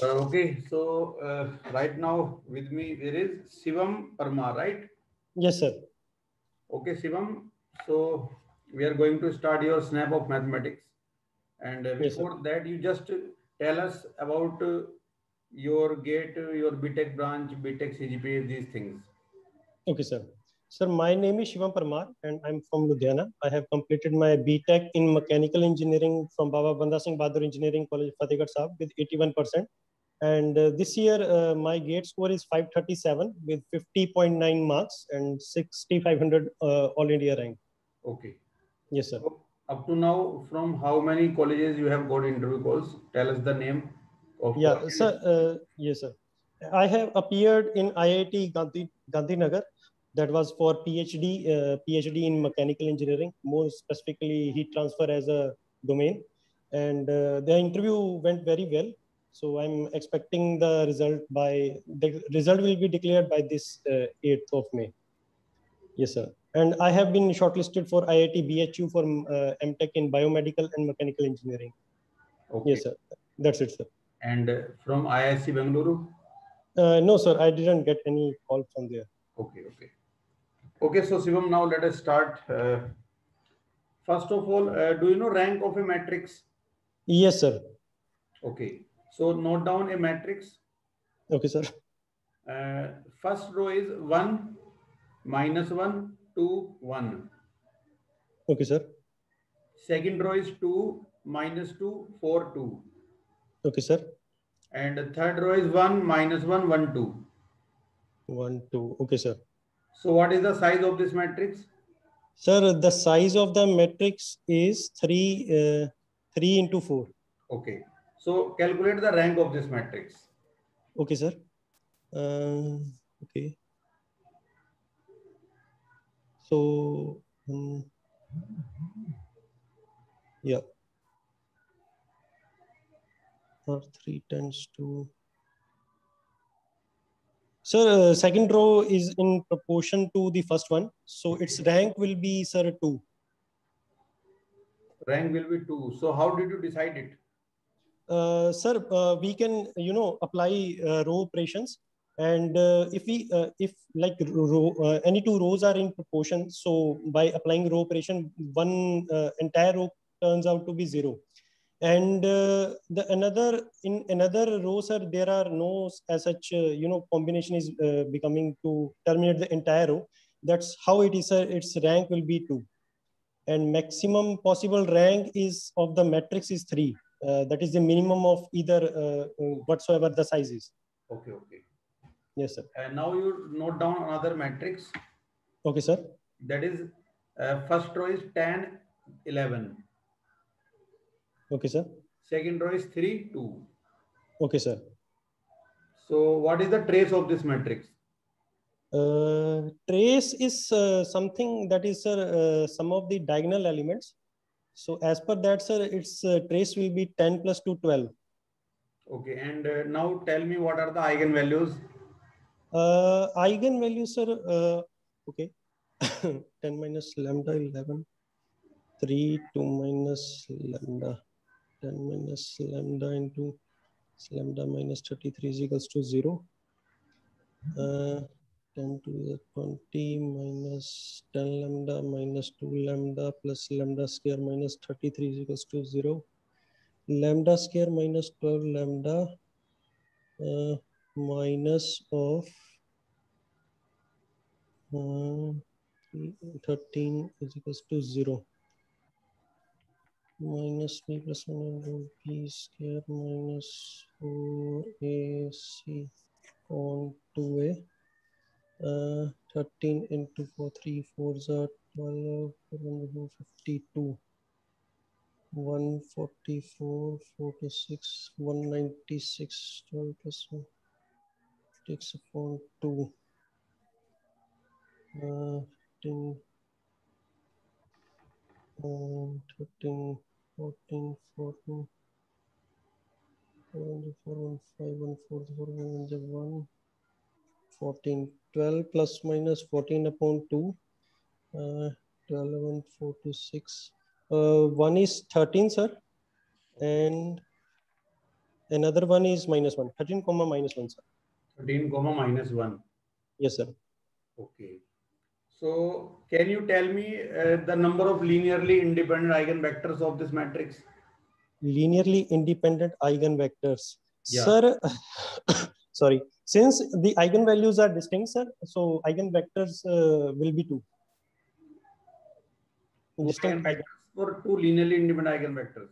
Okay, so right now with me there is Shivam Parmar, right? Yes, sir. Okay, Shivam. So we are going to start your snap of mathematics, and Yes, sir. before that, you just tell us about your GATE, your BTech branch, BTech CGPA, these things. Okay, sir. Sir, my name is Shivam Parmar and I'm from Ludhiana. I have completed my BTech in Mechanical Engineering from Baba Banda Singh Bahadur Engineering College, Fatehgarh Sahib with 81%. And this year, my GATE score is 537 with 50.9 marks and 6,500 All India rank. Okay. Yes, sir. So up to now, from how many colleges you have got interview calls? Tell us the name of Yeah, colleges. sir. Yes, sir. I have appeared in IIT Gandhinagar. That was for PhD in mechanical engineering, more specifically heat transfer as a domain. And the interview went very well. So I'm expecting the result will be declared by this 8th of May. Yes, sir. And I have been shortlisted for IIT BHU for MTech in biomedical and mechanical engineering. Okay. Yes, sir. That's it, sir. And from IISc Bengaluru. No, sir, I didn't get any call from there. Okay, okay. Okay, so Shivam, now let us start. First of all, do you know rank of a matrix? Yes, sir. Okay, so note down a matrix. Okay, sir. Uh, First row is 1, -1, 2, 1. Okay, sir. Second row is 2, -2, 4, 2. Okay, sir. And the third row is 1, -1, 1, 2. One, two. Okay, sir. So what is the size of this matrix? Sir, the size of the matrix is three into four. Okay, so calculate the rank of this matrix. Okay, sir. Okay. So, yeah, R3 tends to. Sir, second row is in proportion to the first one. So its rank will be, sir, two. Rank will be 2. So how did you decide it? Sir, we can, apply row operations. And if like any two rows are in proportion, so by applying row operation, one entire row turns out to be zero. And the another in another row, sir, there are no as such, combination is becoming to terminate the entire row. That's how it is, sir. Its rank will be two, and maximum possible rank is of the matrix is three. That is the minimum of either whatsoever the size is. Okay, okay. Yes, sir. And now you note down another matrix. Okay, sir. That is, first row is 10, 11. Okay, sir. Second row is 3, 2. Okay, sir. So what is the trace of this matrix? Trace is something that is, sir, some of the diagonal elements. So as per that, sir, its trace will be 10 plus 2, 12. Okay, and now tell me what are the eigenvalues? Eigenvalue, sir, okay. 10 minus lambda 11, 3, 2 minus lambda, 10 minus lambda into lambda minus 33 is equals to 0. 10 to the 20 minus 10 lambda minus 2 lambda plus lambda square minus 33 is equals to 0. Lambda square minus 12 lambda minus of 13 is equals to 0. Minus b plus 1 into b square minus 4ac on 2a. 13 into 4, 3, 4 is 12, 452. 144, 46, 196, 12 plus 1 takes upon 2. 15, 13, 14, 14, 4, 5, 1, 4, 1, 14, 12 plus minus 14 upon 2, 12, 1, 4 to 6. 1 is 13, sir. And Another one is -1. 13 comma -1, sir. 13 comma -1. Yes, sir. Okay. So can you tell me the number of linearly independent eigenvectors of this matrix? Linearly independent eigenvectors. Yeah. Sir, sorry. Since the eigenvalues are distinct, sir, so eigenvectors will be 2. Distinct Eigenvectors for 2 linearly independent eigenvectors.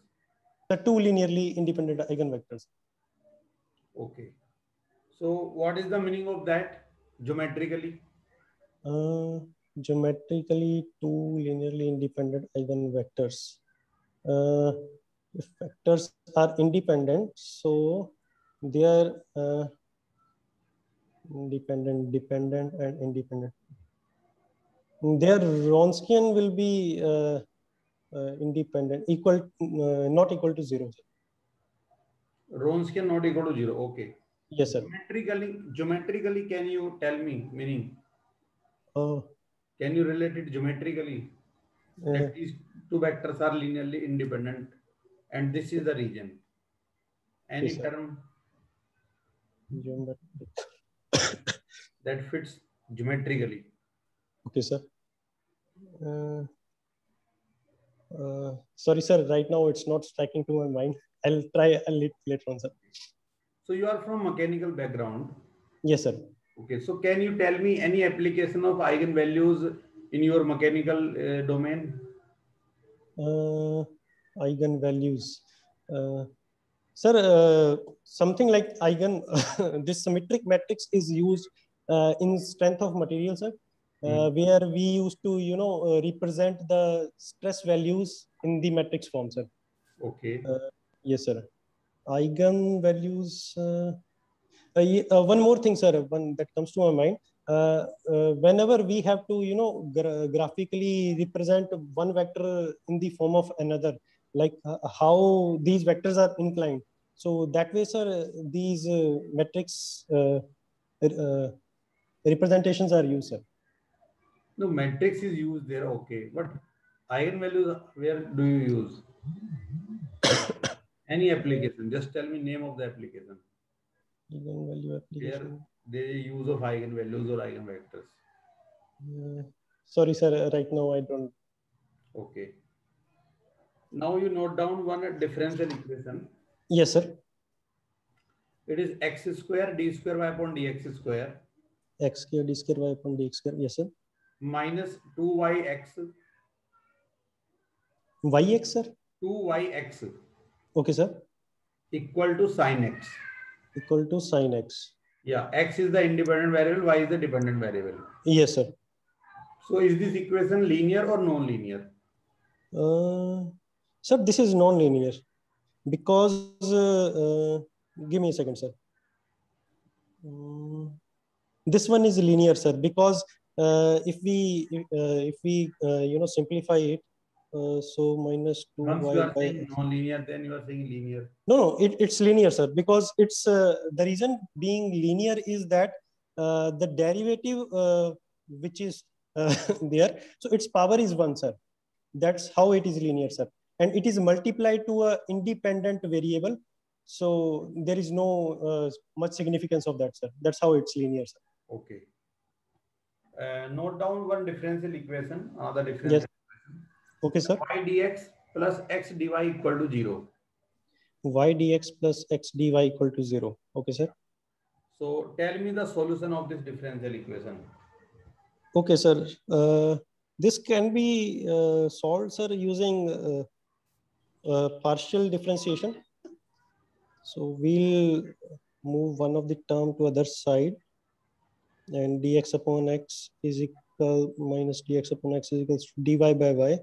the 2 linearly independent eigenvectors. Okay. So what is the meaning of that geometrically? Geometrically, 2 linearly independent eigenvectors. If vectors are independent, so they are independent, dependent, and independent. Their Wronskian will be independent, not equal to 0. Wronskian not equal to 0. Okay. Yes, sir. Geometrically, can you tell me meaning? Oh. Can you relate it geometrically? That these two vectors are linearly independent, and this is the region. Any term that fits geometrically? Okay, sir. Sorry, sir. Right now, it's not striking to my mind. I'll try a little later on, sir. So you are from mechanical background. Yes, sir. Okay. So can you tell me any application of eigenvalues in your mechanical domain? Eigenvalues. Sir, something like this symmetric matrix is used in strength of material, sir, where we used to, represent the stress values in the matrix form, sir. Okay. Yes, sir. Eigenvalues. One more thing, sir, one that comes to my mind. Whenever we have to, graphically represent one vector in the form of another, like how these vectors are inclined. So that way, sir, these matrix representations are used, sir. No, matrix is used there. Okay. But eigenvalues, where do you use? Any application? Just tell me name of the application. Eigenvalue application. Where they use of eigenvalues or eigenvectors. Sorry, sir. Right now, I don't. Okay. Now you note down one differential equation. Yes, sir. It is x square d square y upon dx square. X square d square y upon dx square. Yes, sir. Minus 2yx. Yx, sir. 2yx. Okay, sir. Equal to sin x. Equal to sin x. Yeah, x is the independent variable, y is the dependent variable. Yes, sir. So is this equation linear or non-linear? Sir, this is non-linear because give me a second, sir. This one is linear, sir, because if we simplify it, so minus 2y. Once you are saying non-linear, then you are saying linear. No, it's linear, sir, because it's the reason being linear is that the derivative which is there, so its power is 1, sir. That's how it is linear, sir. And it is multiplied to a independent variable. So there is no much significance of that, sir. That's how it's linear, sir. Okay. Note down one differential equation, another differential equation. Okay, sir. Y dx plus x dy equal to 0. Y dx plus x dy equal to 0. Okay, sir. So tell me the solution of this differential equation. Okay, sir. This can be solved, sir, using partial differentiation. So we'll move one of the term to other side, and dx upon x is equal minus dx upon x is equals to dy by y.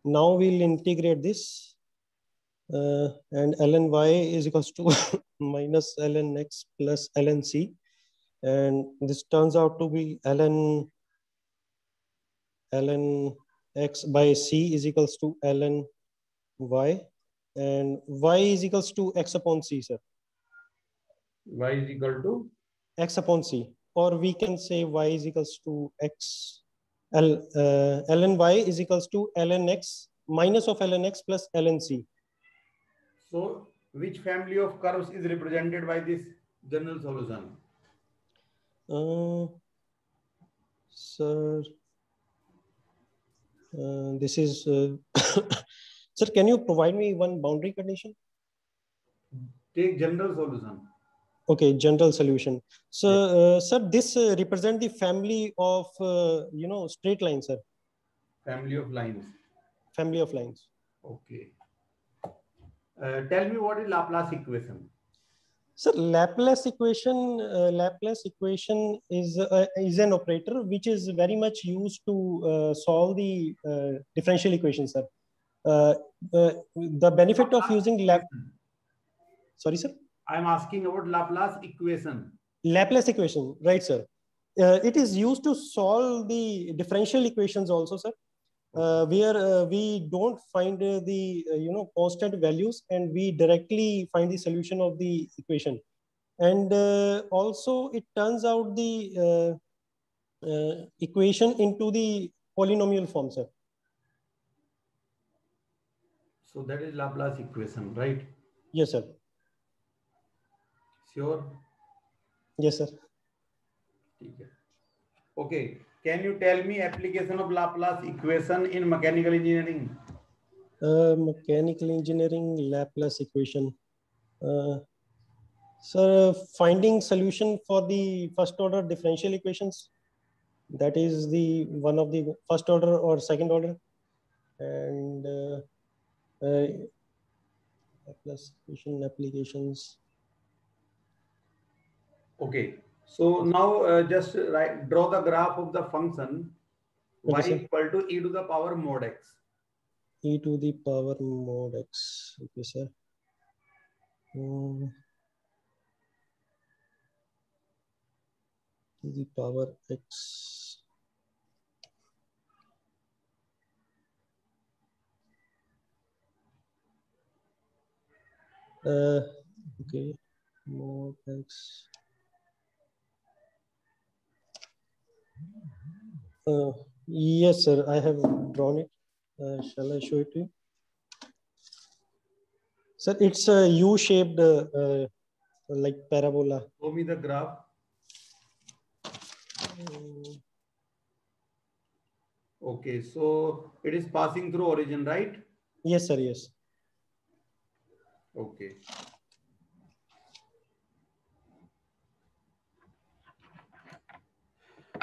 Now we'll integrate this, and ln y is equals to minus ln x plus ln c, and this turns out to be ln x by c is equals to ln y, and y is equals to x upon c, sir. Y is equal to X upon c, or we can say y is equals to x ln y is equals to ln x minus of ln x plus ln c. So which family of curves is represented by this general solution? Sir, this is sir, can you provide me one boundary condition? Take general solution. Okay, general solution. So, sir, this represent the family of straight lines, sir. Family of lines. Family of lines. Okay. Tell me what is Laplace equation? Sir, Laplace equation is an operator which is very much used to solve the differential equation, sir. The benefit of using Sorry, sir. I'm asking about Laplace equation. Laplace equation, right, sir? It is used to solve the differential equations also, sir. Where we don't find the constant values, and we directly find the solution of the equation, and also it turns out the equation into the polynomial form, sir. So that is Laplace equation, right? Yes, sir. Sure. Yes, sir. Okay. Can you tell me application of Laplace equation in mechanical engineering? Mechanical engineering Laplace equation. So finding solution for the first order differential equations. That is the one of the first order or second order, and Laplace equation applications. Okay. So now just draw the graph of the function y equal to e to the power mod x. E to the power mod x. Okay, sir. To the power x. Okay, mod x. Yes, sir. I have drawn it. Shall I show it to you? Sir, it's a U-shaped like parabola. Show me the graph. Okay, so it is passing through origin, right? Yes, sir. Yes. Okay.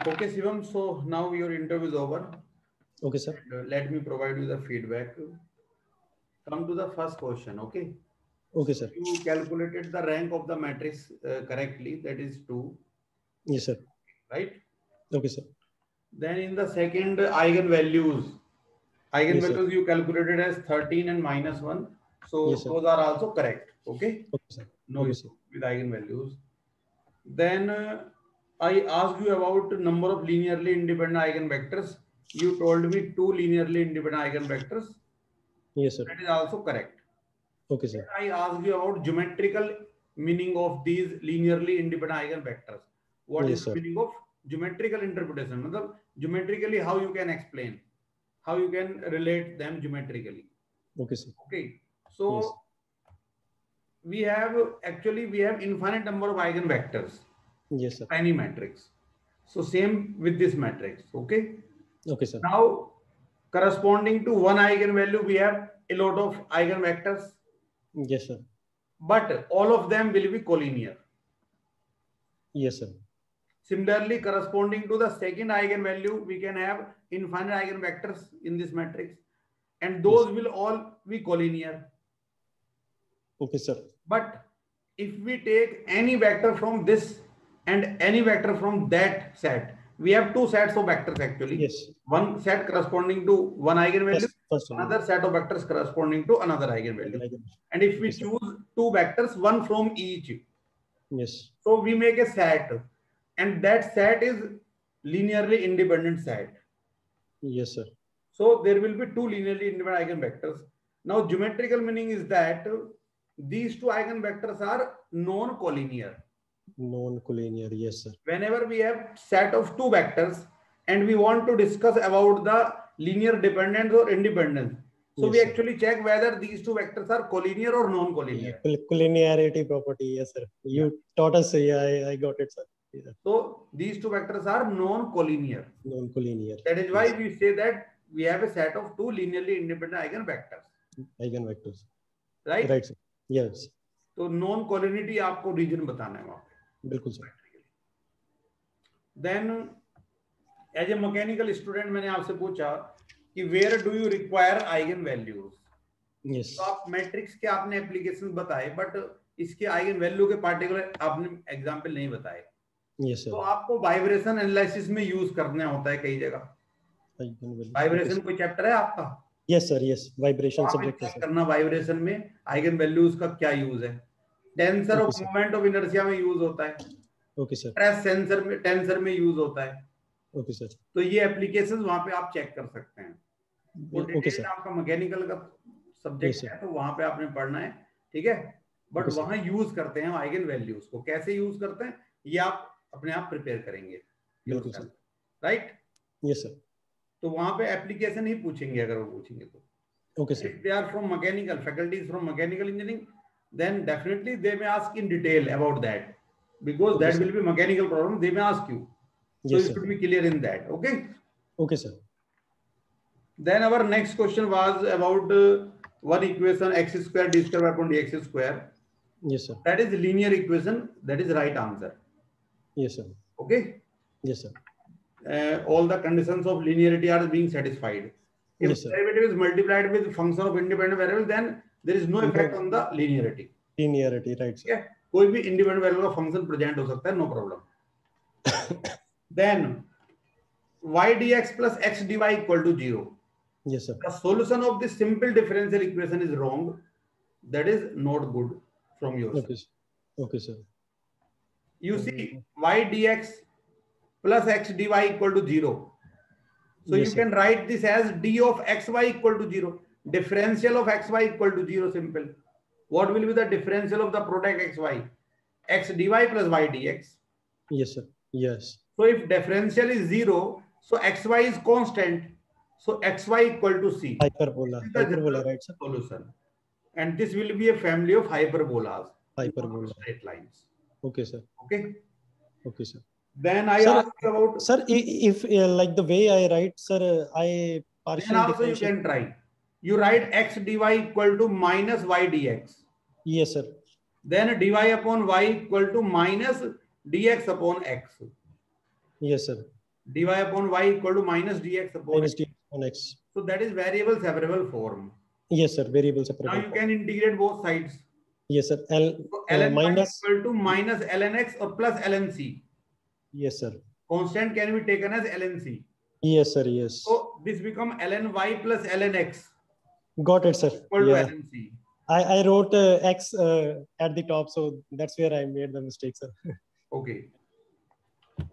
Okay, Shivam. So now your interview is over. Okay, sir. And, let me provide you the feedback. Come to the first question. Okay. Okay, sir. You calculated the rank of the matrix correctly. That is 2. Yes, sir. Right. Okay, sir. Then in the second eigenvalues Yes, you calculated as 13 and -1. So yes, those are also correct. Okay. Okay, sir. No Okay, issue sir. with eigenvalues. Then I asked you about number of linearly independent eigenvectors. You told me 2 linearly independent eigenvectors. Yes, sir. That is also correct. Okay, sir. Then I asked you about geometrical meaning of these linearly independent eigenvectors. What Yes, is the sir. meaning of geometrical interpretation? Matlab, geometrically, how you can explain, how you can relate them geometrically. Okay, sir. Okay. So we have infinite number of eigenvectors. Yes, sir. Any matrix. So same with this matrix. Okay. Okay, sir. Now corresponding to one eigenvalue, we have a lot of eigenvectors. Yes, sir. But all of them will be collinear. Yes, sir. Similarly, corresponding to the second eigenvalue, we can have infinite eigenvectors in this matrix, and those will all be collinear. Okay, sir. But if we take any vector from this and any vector from that set, we have two sets of vectors actually. Yes. One set corresponding to one eigenvalue, another set of vectors corresponding to another eigenvalue. And if we choose two vectors, one from each, yes. So we make a set, and that set is linearly independent set. Yes, sir. So there will be two linearly independent eigenvectors. Now geometrical meaning is that these two eigenvectors are non-collinear. Non-collinear, yes, sir. Whenever we have set of two vectors and we want to discuss about the linear dependence or independence, So we actually check whether these two vectors are collinear or non-collinear. Collinearity property, yes sir. You taught us. Yeah, I got it, sir. Yeah. So these two vectors are non-collinear. Non-collinear. That is why we say that we have a set of two linearly independent eigenvectors. Eigenvectors. Right? Right, sir. Yes. तो non-collinearity आपको reason बताना है वहां पे. बिल्कुल sir. Then as a mechanical student मैंने आपसे पूछा कि where do you require eigen values? Yes. तो आप मैट्रिक्स के आपने एप्लीकेशन बताए, बट इसके आइगन वैल्यू के पार्टिकुलर आपने एग्जांपल नहीं बताए. Yes, sir. तो आपको वाइब्रेशन एनालिसिस में यूज करना होता है कई जगह. वाइब्रेशन कोई चैप्टर है आपका? Yes sir, yes. Vibration subject है करना वाइब्रेशन में आइगन वैल्यूज का क्या यूज है. Tensor of moment of inertia में यूज होता है. Okay sir. स्ट्रेस सेंसर में टेंसर में यूज होता है. Okay sir. तो ये एप्लीकेशंस वहां पे आप चेक कर सकते हैं. Okay sir. आपका मैकेनिकल का सब्जेक्ट है तो वहां पे आपने पढ़ना है, ठीक है. बट वहां यूज करते हैं आइगन वैल्यूज को. कैसे यूज करते हैं ये आप अपने आप प्रिपेयर करेंगे. राइट. Yes sir. तो वहां पे एप्लीकेशन ही पूछेंगे अगर वो पूछेंगे तो. Okay sir. If they are from mechanical faculties from mechanical engineering then definitely they may ask in detail about that, because that will be mechanical problem. They may ask you, so you should be clear in that. Okay. Okay sir. Then our next question was about one equation x square d square upon dx square. Yes sir. That is linear equation. That is right answer. Yes sir. Okay. Yes sir. All the conditions of linearity are being satisfied. If yes, derivative is multiplied with function of independent variable, then there is no effect on the linearity. Linearity, right sir. Yeah. कोई भी independent variable का function present हो सकता है, no problem. Then y dx plus x dy equal to 0. Yes sir. The solution of this simple differential equation is wrong. That is not good from your side. Okay sir. You see y dx plus x dy equal to 0. So yes, you can write this as d of xy equal to 0. Differential of xy equal to 0, simple. What will be the differential of the product xy? X dy plus y dx. Yes sir. Yes. So if differential is 0, so xy is constant. So xy equal to c. Hyperbola. Hyperbola, right sir? Solution. And this will be a family of hyperbolas. Hyperbola. Straight lines. Okay sir. Okay. Okay sir. Then I asked about. Sir, if like the way I write, sir, I partially. Then also you can try. You write x dy equal to minus y dx. Yes sir. Then dy upon y equal to minus dx upon x. Yes sir. Dy upon y equal to minus dx upon minus dx upon x. So that is variable separable form. Yes sir. Variable separable. Now you can integrate both sides. Yes sir. So ln minus equal to minus ln x or plus ln c. Yes sir. Constant can be taken as ln c. Yes sir. Yes. So this become ln y plus ln x. Got it sir. Equal to ln c. I wrote x at the top, so that's where I made the mistake, sir. Okay.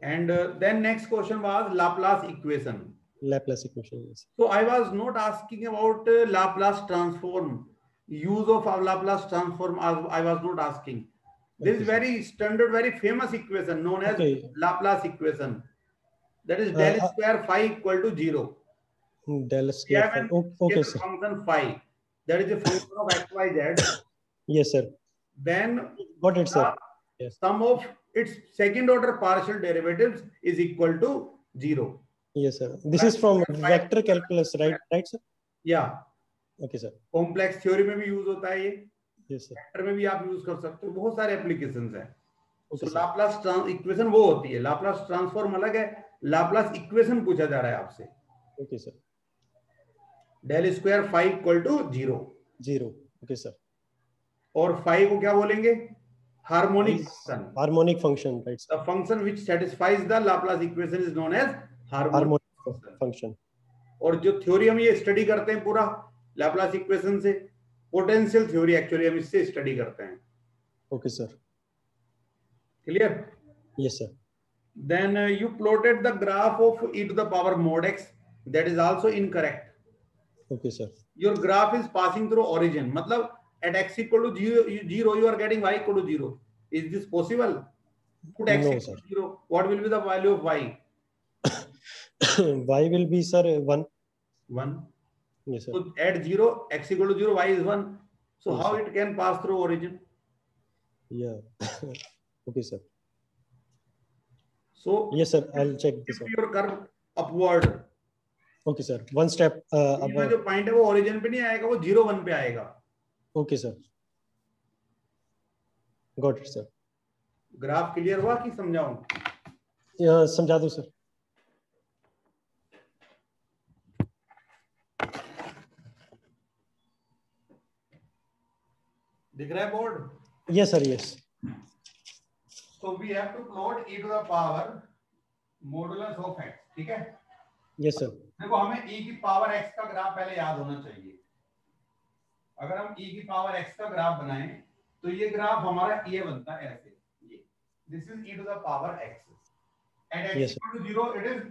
And then next question was Laplace equation. Laplace equation, yes. So I was not asking about Laplace transform. Use of Laplace transform, I was not asking. This is very standard, very famous equation known as Laplace equation. That is del square phi equal to 0. Del square phi. Okay, sir. Function phi. That is a function of x, y, z. Yes, sir. Then got it, sir. Yes. Sum of its second order partial derivatives is equal to 0. Yes, sir. This is from vector calculus, right? Right, sir? Yeah. Okay, sir. Complex theory में भी use होता है ये. Yes, sir. Vector में भी आप use कर सकते हो. बहुत सारे applications हैं. So Laplace equation वो होती है. Laplace transform अलग है. Laplace equation पूछा जा रहा है आपसे. Okay, sir. Del square phi equal to 0. 0. Okay, sir. और phi को क्या बोलेंगे? Harmonic function. Harmonic function, right? Sir. The function which satisfies the Laplace equation is known as harmonic function. और जो थ्योरी हम ये स्टडी करते हैं पूरा Laplace equation से, पोटेंशियल थ्योरी एक्चुअली हम इससे स्टडी करते हैं. Okay, sir. Clear? Yes, sir. Then you plotted the graph of e to the power mod x. That is also incorrect. Okay, sir. Your graph is passing through origin. मतलब at x equal to 0, you are getting y equal to 0. Is this possible? Put x equal to 0. What will be the value of y? Y will be, sir, 1. 1. Yes, sir. So at 0, x equal to 0, y is 1. So Yes, how sir. it can pass through origin? Yeah. Okay, sir. So yes, sir. I'll check this shift out. your curve upward. Okay, sir. One step above. जो point है वो origin पे नहीं आएगा, वो 0 1 पे आएगा. Okay, sir. Got it, sir. Graph clear हुआ कि समझाऊं? समझा दो सर. दिख रहा है board? Yes, sir. Yes. So we have to plot e to the power modulus of x. ठीक है? Yes, sir. देखो हमें e की पावर x का ग्राफ पहले याद होना चाहिए. अगर हम e की पावर x का ग्राफ बनाएं तो ये ग्राफ हमारा ये बनता है ऐसे. ये this is e to the power x. At x Yes, equal to 0 it is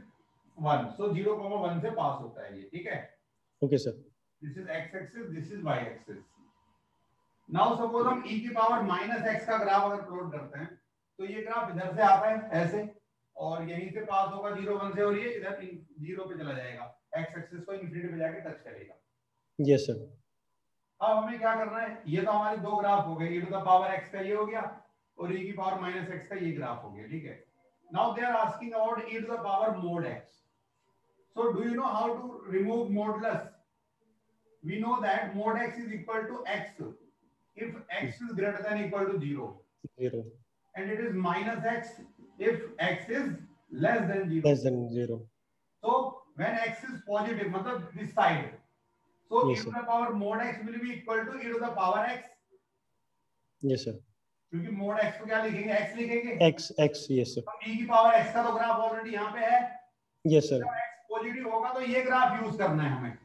1. So 0,1 से पास होता है ये. ठीक है? Okay, sir. This is x axis, this is y axis. Now suppose हम e की पावर माइनस x का graph अगर प्लॉट करते हैं तो ये ग्राफ इधर से आता है ऐसे और यहीं से पास होगा 0 1 से और ये इधर 0 पे चला जाएगा. x एक्सिस को इंफिनिटी पे जाके टच करेगा. Yes, sir. अब हमें क्या करना है? ये तो हमारे दो ग्राफ हो गए. e to the power x का ये हो गया और e की पावर माइनस x का ये ग्राफ हो गया. ठीक है? Now they are asking about e to the power mod x. So do you know how to remove modulus? We know that mod x is equal to x if x is greater than equal to 0. 0. And it is minus x if x is less than 0. Less than 0. So when x is positive, matlab this side. So Yes, e to sir. the power mod x will be equal to e to the power x. Yes, sir. क्योंकि mod x को क्या लिखेंगे? x लिखेंगे. X. Yes, sir. तो e की power x का तो graph already यहाँ पे है. Yes, sir. जब x पॉजिटिव होगा तो ये ग्राफ यूज करना है हमें.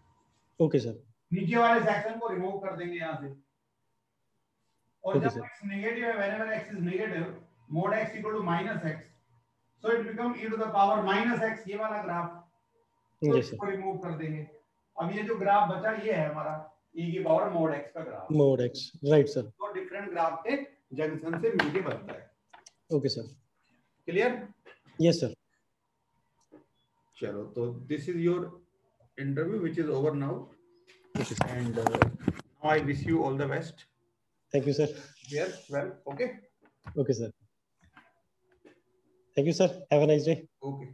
Okay, sir. नीचे वाले सेक्शन को रिमूव कर देंगे यहाँ से. और Okay, जब sir. x नेगेटिव है, whenever x is negative, mod x equal to minus x, so it become e to the power minus x. ये वाला ग्राफ. तो Yes, sir. इसको रिमूव कर देंगे. अब ये जो ग्राफ बचा ये है हमारा e की पावर mod x का graph. Mod x. Right, sir. तो डिफरेंट ग्राफ के जंक्शन से मिलके बनता है. Okay, sir. Clear? Yes, sir. चलो, तो this is your interview which is over now. Okay, sir. And now I wish you all the best. Thank you, sir. Yes, well, okay. Okay, sir. Thank you, sir. Have a nice day. Okay.